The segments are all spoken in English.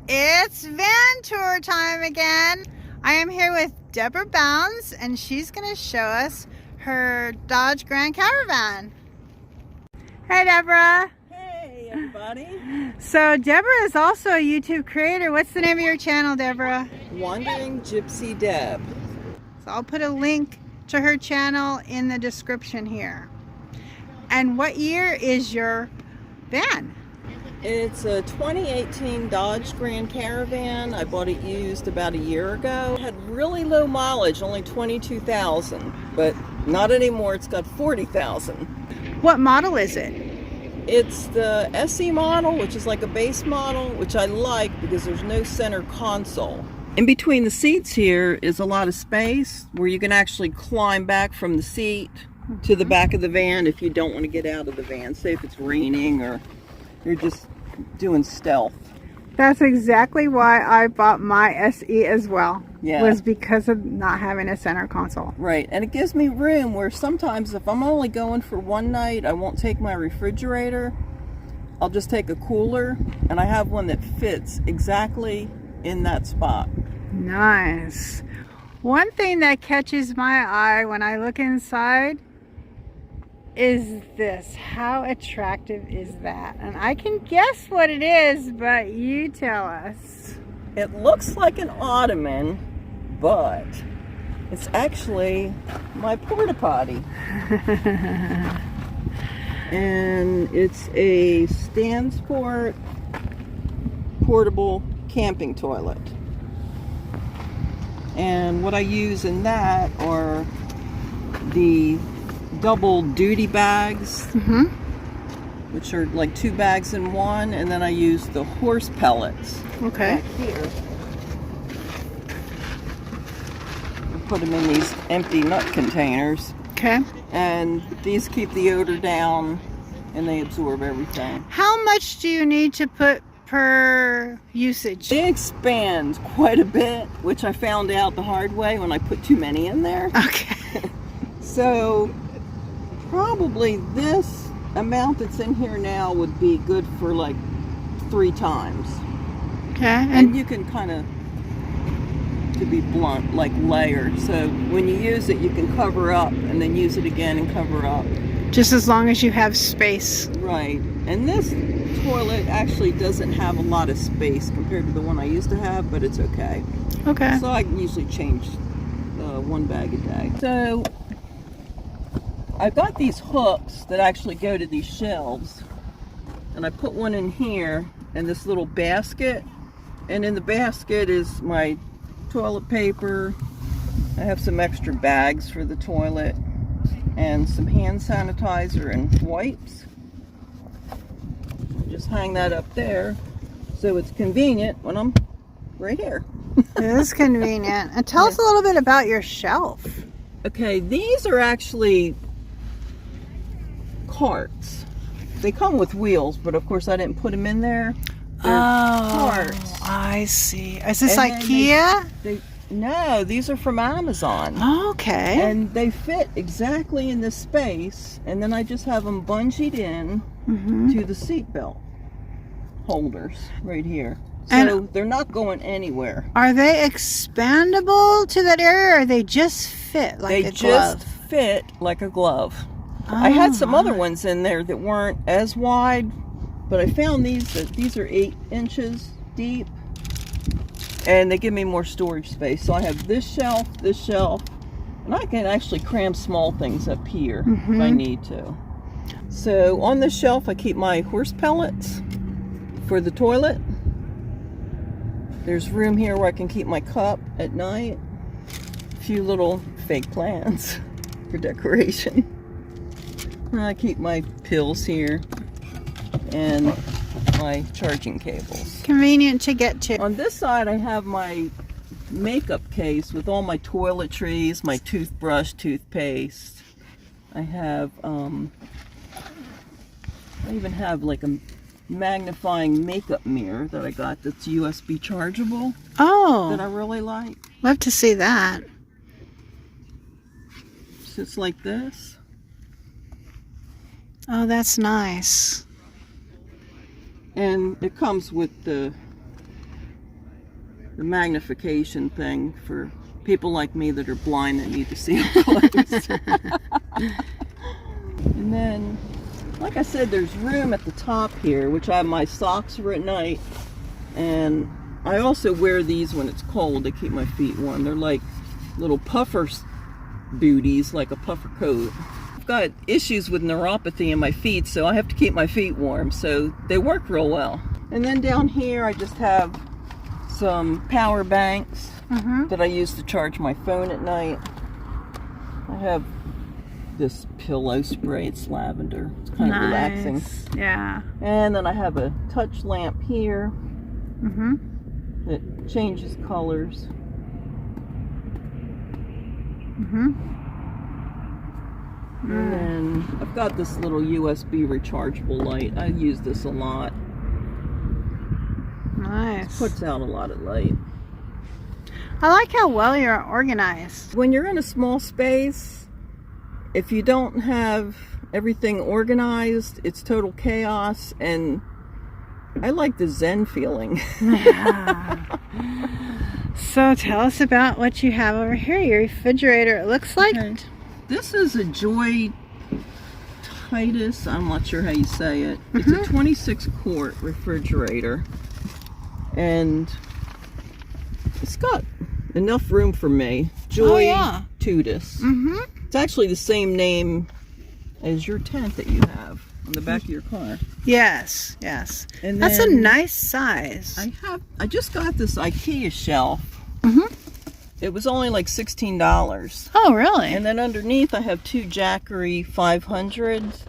It's van tour time again. I am here with Deborah Bounds, and she's going to show us her Dodge Grand Caravan. Hey, Deborah. Hey, everybody. So Deborah is also a YouTube creator. What's the name of your channel, Deborah? Wandering Gypsy Deb. So I'll put a link to her channel in the description here. And what year is your van? It's a 2018 Dodge Grand Caravan. I bought it used about a year ago. It had really low mileage, only 22,000, but not anymore. It's got 40,000. What model is it? It's the SE model, which is like a base model, which I like because there's no center console. In between the seats here is a lot of space where you can actually climb back from the seat to the back of the van if you don't want to get out of the van. Say if it's raining or you're just doing stealth. That's exactly why I bought my SE as well. Yeah. Was because of not having a center console. Right, and it gives me room where sometimes if I'm only going for one night, I won't take my refrigerator. I'll just take a cooler, and I have one that fits exactly in that spot. Nice. One thing that catches my eye when I look inside is this. How attractive is that? And I can guess what it is, but you tell us. It looks like an ottoman, but it's actually my porta potty. And it's a Stansport portable camping toilet. And what I use in that are the double duty bags, which are like 2 bags in one, and then I use the horse pellets. Okay. Back here. I put them in these empty nut containers. Okay. And these keep the odor down and they absorb everything. How much do you need to put per usage? They expand quite a bit, which I found out the hard way when I put too many in there. Okay. So probably this amount that's in here now would be good for like 3 times. Okay. And you can kind of, to be blunt, like layer. So when you use it, you can cover up and then use it again and cover up. Just as long as you have space. Right. And this toilet actually doesn't have a lot of space compared to the one I used to have, but it's okay. Okay. So I can usually change 1 bag a day. So I've got these hooks that actually go to these shelves. And I put one in here in this little basket. And in the basket is my toilet paper. I have some extra bags for the toilet and some hand sanitizer and wipes. Just hang that up there so it's convenient when I'm right here. It is convenient. And tell us a little bit about your shelf. Okay, these are actually carts. They come with wheels, but of course I didn't put them in there. They're carts. I see. Is this And then IKEA? No, these are from Amazon. Okay. And they fit exactly in this space, and then I just have them bungeed in to the seat belt holders right here. So And they're not going anywhere. are they expandable to that area, or they just fit like They a just glove? fit like a glove. I had some other ones in there that weren't as wide, but I found these are 8 inches deep, and they give me more storage space. So I have this shelf, and I can actually cram small things up here if I need to. So on this shelf I keep my horse pellets for the toilet. There's room here where I can keep my cup at night. A few little fake plants for decoration. And I keep my pills here and my charging cables. Convenient to get to. On this side I have my makeup case with all my toiletries, my toothbrush, toothpaste. I have I even have like a magnifying makeup mirror that I got that's USB chargeable that I Oh, really like. love to see that. Sits like this. Oh, that's nice. And it comes with the the magnification thing for people like me that are blind that need to see up close. And then, like I said, there's room at the top here, which I have my socks for at night. And I also wear these when it's cold to keep my feet warm. They're like little puffer booties, like a puffer coat. I've got issues with neuropathy in my feet, so I have to keep my feet warm, so they work real well. And then down here I just have some power banks that I use to charge my phone at night. I have this pillow spray, it's lavender. It's kind of relaxing. Yeah. And then I have a touch lamp here that changes colors. And then I've got this little USB rechargeable light. I use this a lot. Nice. It puts out a lot of light. I like how well you're organized. When you're in a small space, if you don't have everything organized, it's total chaos, and I like the Zen feeling. Yeah. So tell us about what you have over here, your refrigerator. It looks like... Okay. This is a Joy Titus, I'm not sure how you say it. It's a 26 quart refrigerator, and it's got enough room for me. Joy Titus. It's actually the same name as your tent that you have on the back of your car. Yes, yes. And that's a then nice size. I just got this IKEA shelf. It was only like $16. Oh, really? And then underneath I have two Jackery 500s.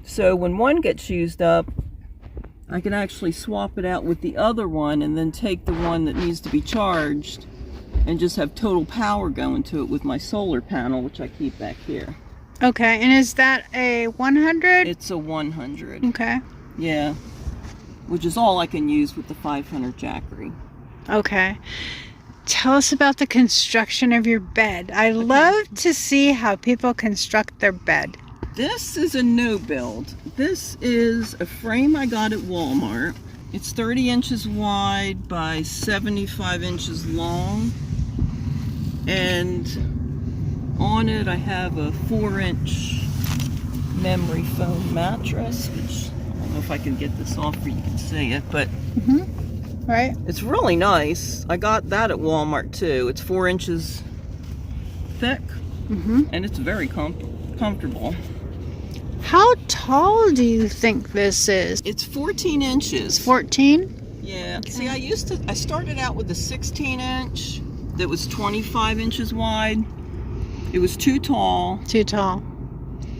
So when one gets used up, I can actually swap it out with the other one and then take the one that needs to be charged and just have total power going to it with my solar panel, which I keep back here. Okay, and is that a 100? It's a 100. Okay. Yeah, which is all I can use with the 500 Jackery. Okay. Tell us about the construction of your bed. I love to see how people construct their bed. This is a no build. This is a frame I got at Walmart. It's 30 inches wide by 75 inches long. And on it I have a 4-inch memory foam mattress, which I don't know if I can get this off where you can see it, but Right. it's really nice. I got that at Walmart too. It's 4 inches thick, and it's very comfortable. How tall do you think this is? It's 14 inches. 14? Yeah. Okay. See, I started out with a 16-inch that was 25 inches wide. It was too tall. Too tall.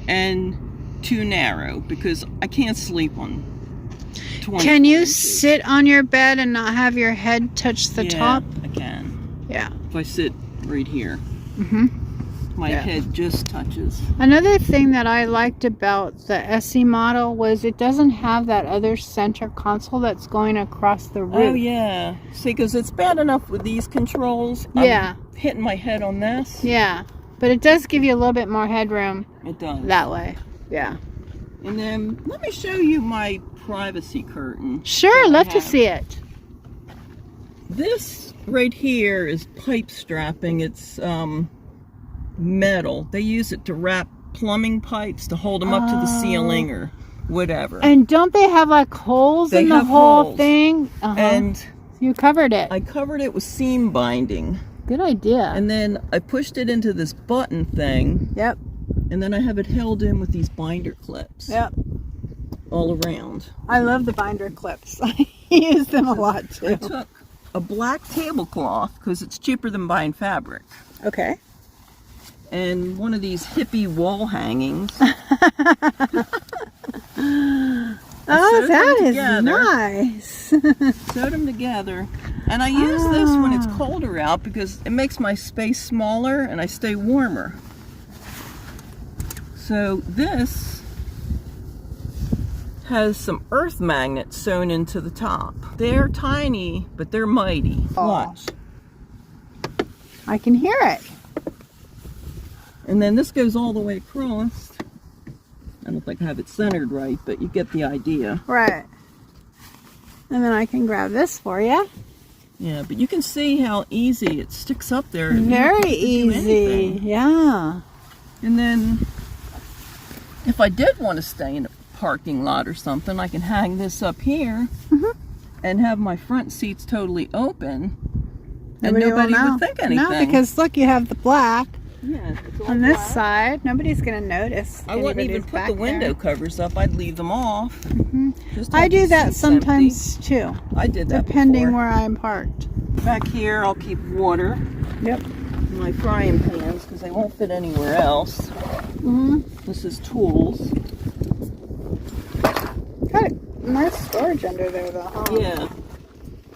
And too narrow because I can't sleep on 20 Can you inches. sit on your bed and not have your head touch the top? I can. Yeah. If I sit right here, my head just touches. Another thing that I liked about the SE model was it doesn't have that other center console that's going across the roof. Oh, yeah. See, because it's bad enough with these controls. Yeah. I'm hitting my head on this. Yeah. But it does give you a little bit more headroom. It does. That way. Yeah. And then let me show you my privacy curtain. Sure, love to see it. This right here is pipe strapping. It's metal. They use it to wrap plumbing pipes to hold them up to the ceiling or whatever. And don't they have like holes in the whole thing? And you covered it. I covered it with seam binding. Good idea. And then I pushed it into this button thing. Yep. And then I have it held in with these binder clips. Yep. All around. I love the binder clips. I use them a lot too. I took a black tablecloth because it's cheaper than buying fabric. Okay. And one of these hippie wall hangings. Oh, that is nice. Sewed them together. And I use this when it's colder out because it makes my space smaller and I stay warmer. So this has some earth magnets sewn into the top. They're tiny, but they're mighty. Watch. I can hear it. And then this goes all the way across. I don't think I have it centered right, but you get the idea. Right. And then I can grab this for you. Yeah, but you can see how easy it sticks up there. You don't have Very to do easy. anything. Yeah. And then if I did want to stay in a parking lot or something, I can hang this up here and have my front seats totally open, and nobody would think anything. No, because look, you have the black yeah, it's all on this black. side. Nobody's going to notice. I wouldn't even put the window covers up. I'd leave them off. Just I have do the that seats sometimes too, empty. I did that depending before. where I'm parked. Back here, I'll keep water. Yep. My frying pans, because they won't fit anywhere else. This is tools. Got a nice storage under there though, huh? Yeah.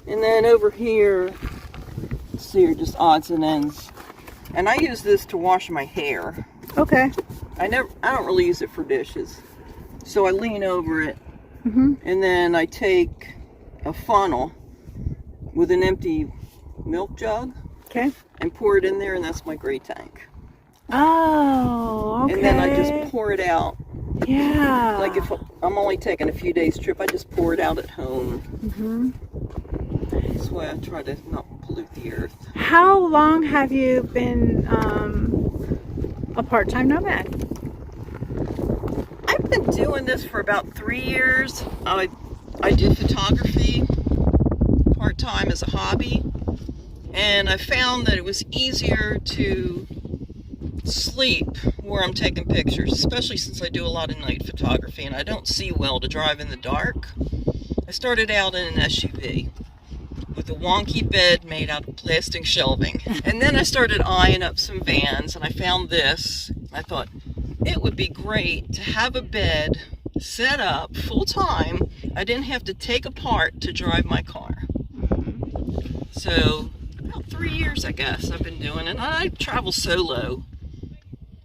And then over here, let's see, are just odds and ends. And I use this to wash my hair. Okay. I don't really use it for dishes. So I lean over it, and then I take a funnel with an empty milk jug Okay. and pour it in there, and that's my gray tank. Oh, okay. And then I just pour it out. Yeah. Like if I'm only taking a few days trip, I just pour it out at home. That's why I try to not pollute the earth. How long have you been a part-time nomad? I've been doing this for about 3 years. I do photography part-time as a hobby, and I found that it was easier to sleep where I'm taking pictures, especially since I do a lot of night photography and I don't see well to drive in the dark. I started out in an SUV with a wonky bed made out of plastic shelving, and then I started eyeing up some vans, and I found this. I thought it would be great to have a bed set up full time. I didn't have to take apart to drive my car. So about 3 years, I guess, I've been doing it. I travel solo.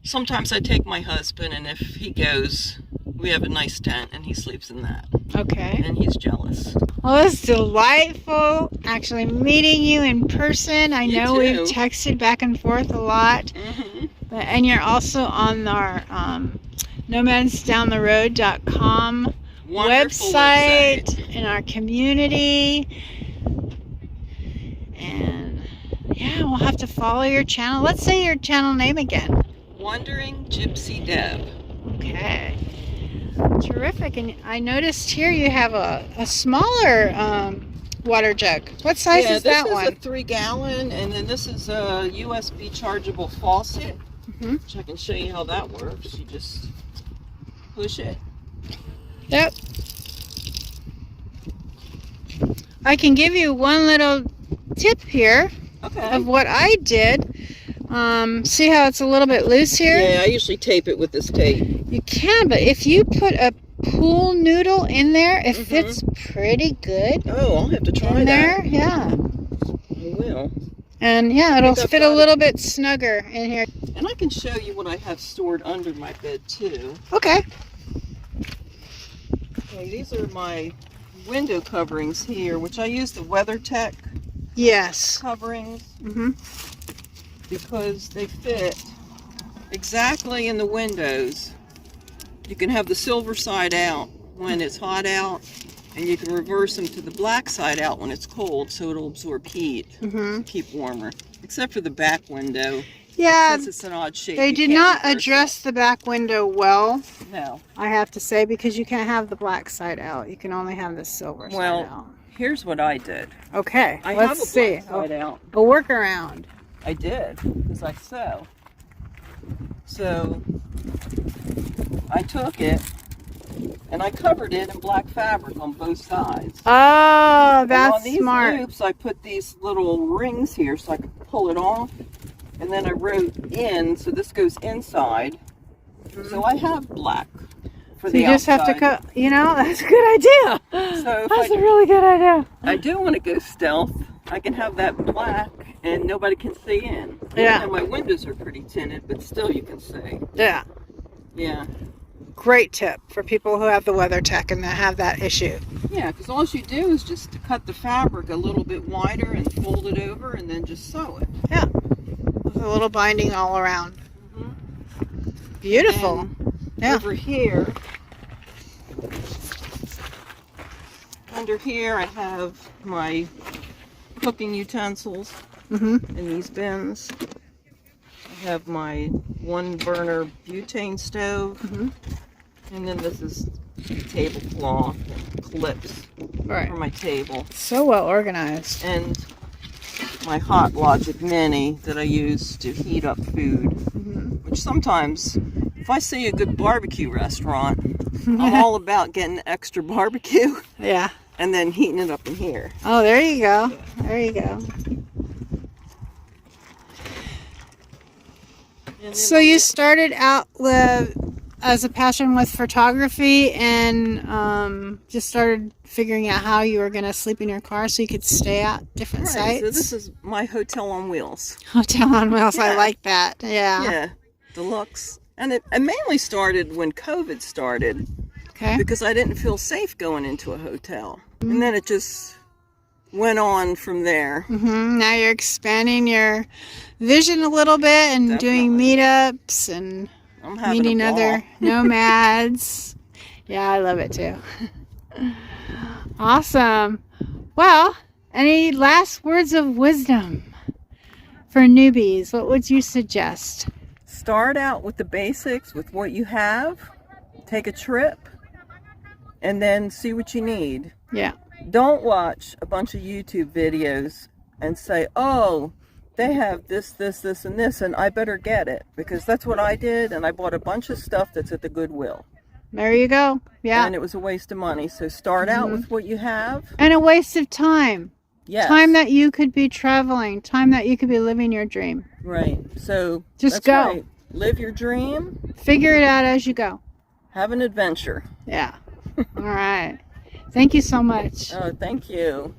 Sometimes I take my husband, and if he goes, we have a nice tent, and he sleeps in that. Okay. And he's jealous. Well, it's delightful actually meeting you in person. I know we've texted back and forth a lot. And you're also on our nomadsdowntheroad.com website in our community. And yeah, we'll have to follow your channel. Let's say your channel name again. Wandering Gypsy Deb. Okay. Terrific. And I noticed here you have a smaller water jug. What size is that one? This is a 3-gallon, and then this is a USB chargeable faucet, which I can show you how that works. You just push it. Yep. I can give you one little tip here of what I did. See how it's a little bit loose here? Yeah, I usually tape it with this tape. You can, but if you put a pool noodle in there, it fits pretty good. Oh, I'll have to try in that. there, yeah. I will. And yeah, it'll fit a little bit snugger in here. And I can show you what I have stored under my bed too. Okay. Okay, these are my window coverings here, which I use the WeatherTech coverings because they fit exactly in the windows. You can have the silver side out when it's hot out, and you can reverse them to the black side out when it's cold, so it'll absorb heat, keep warmer. Except for the back window. Yeah, since it's an odd shape. They did not address the back window well. No. I have to say, because you can't have the black side out. You can only have the silver side out. Well, here's what I did. Okay, let's see. Black side out. A workaround. I did, because I sew. So I took it and I covered it in black fabric on both sides. Oh, that's on these smart. loops, I put these little rings here so I could pull it off. And then I wrote in, so this goes inside. So I have black for the outside. You just have to cut, you know, that's a good idea. So that's a really good idea. I do want to go stealth. I can have that black and nobody can see in. Yeah. And my windows are pretty tinted, but still you can see. Yeah. Yeah. Great tip for people who have the WeatherTech and that have that issue. Yeah, because all you do is just to cut the fabric a little bit wider and fold it over and then just sew it. Yeah. With a little binding all around. Beautiful. Yeah. Over here, under here I have my cooking utensils Mm-hmm. in these bins. I have my 1-burner butane stove. Mm-hmm. And then this is tablecloth and clips Right. for my table. So well organized. And my Hot Logic Mini that I use to heat up food. Mm-hmm. Which sometimes, if I see a good barbecue restaurant, I'm all about getting extra barbecue Yeah. and then heating it up in here. Oh, there you go. There you go. So you started out as a passion with photography and just started figuring out how you were going to sleep in your car so you could stay at different sites? So this is my hotel on wheels. Hotel on wheels. Yeah. I like that. Yeah. Yeah, deluxe. And it mainly started when COVID started. Okay. Because I didn't feel safe going into a hotel. And then it just went on from there. Mm-hmm. Now you're expanding your vision a little bit and doing meetups and I'm having meeting a ball. other nomads. Yeah, I love it too. Awesome. Well, any last words of wisdom for newbies? What would you suggest? Start out with the basics, with what you have. Take a trip. And then see what you need. Yeah. Don't watch a bunch of YouTube videos and say, oh, they have this, this, this, and this, and I better get it. Because that's what I did, and I bought a bunch of stuff that's at the Goodwill. There you go. Yeah. And it was a waste of money. So start out with what you have. And a waste of time. Yes. Time that you could be traveling. Time that you could be living your dream. Right. So Just that's go. right. Live your dream. Figure it out as you go. Have an adventure. Yeah. All right. Thank you so much. Oh, thank you.